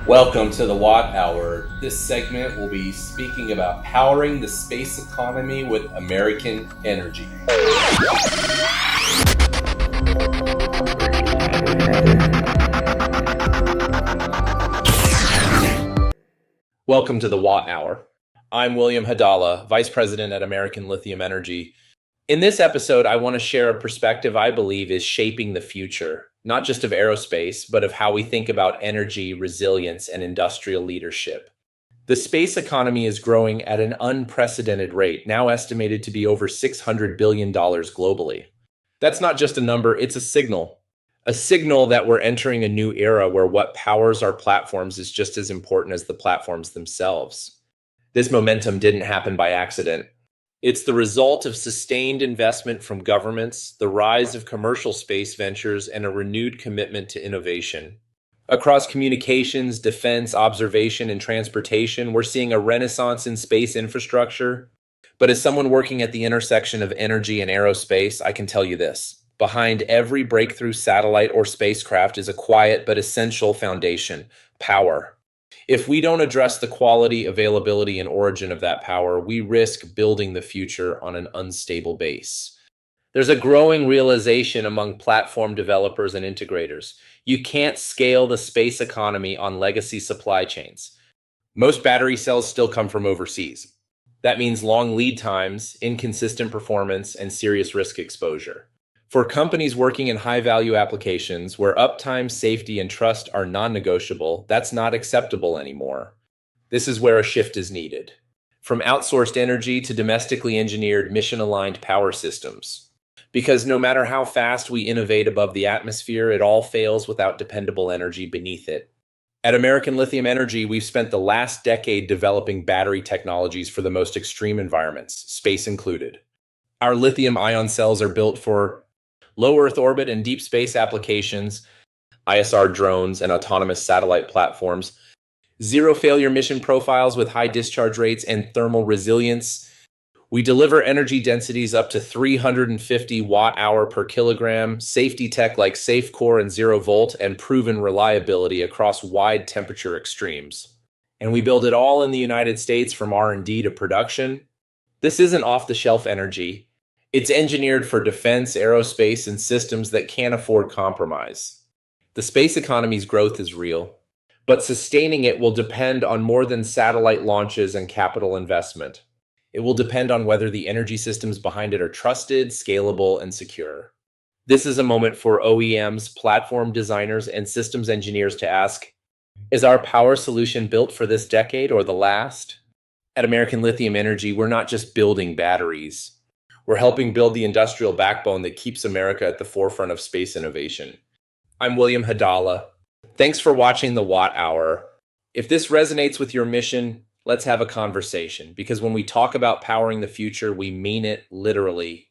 Welcome to the Watt Hour. This segment will be speaking about powering the space economy with American Energy. Welcome to the Watt Hour. I'm William Hadala, Vice President at American Lithium Energy. In this episode, I want to share a perspective I believe is shaping the future, not just of aerospace, but of how we think about energy, resilience, and industrial leadership. The space economy is growing at an unprecedented rate, now estimated to be over $600 billion globally. That's not just a number, it's a signal. A signal that we're entering a new era where what powers our platforms is just as important as the platforms themselves. This momentum didn't happen by accident. It's the result of sustained investment from governments, the rise of commercial space ventures, and a renewed commitment to innovation. Across communications, defense, observation, and transportation, we're seeing a renaissance in space infrastructure. But as someone working at the intersection of energy and aerospace, I can tell you this. Behind every breakthrough satellite or spacecraft is a quiet but essential foundation: power. If we don't address the quality, availability, and origin of that power, we risk building the future on an unstable base. There's a growing realization among platform developers and integrators. You can't scale the space economy on legacy supply chains. Most battery cells still come from overseas. That means long lead times, inconsistent performance, and serious risk exposure. For companies working in high-value applications where uptime, safety, and trust are non-negotiable, that's not acceptable anymore. This is where a shift is needed. From outsourced energy to domestically engineered, mission-aligned power systems. Because no matter how fast we innovate above the atmosphere, it all fails without dependable energy beneath it. At American Lithium Energy, we've spent the last decade developing battery technologies for the most extreme environments, space included. Our lithium-ion cells are built for low Earth orbit and deep space applications, ISR drones, and autonomous satellite platforms, zero failure mission profiles with high discharge rates and thermal resilience. We deliver energy densities up to 350 watt-hour per kilogram, safety tech like SafeCore and Zero Volt, and proven reliability across wide temperature extremes. And we build it all in the United States from R&D to production. This isn't off-the-shelf energy. It's engineered for defense, aerospace, and systems that can't afford compromise. The space economy's growth is real, but sustaining it will depend on more than satellite launches and capital investment. It will depend on whether the energy systems behind it are trusted, scalable, and secure. This is a moment for OEMs, platform designers, and systems engineers to ask, is our power solution built for this decade or the last? At American Lithium Energy, we're not just building batteries. We're helping build the industrial backbone that keeps America at the forefront of space innovation. I'm William Hadala. Thanks for watching the Watt Hour. If this resonates with your mission, let's have a conversation, because when we talk about powering the future, we mean it literally.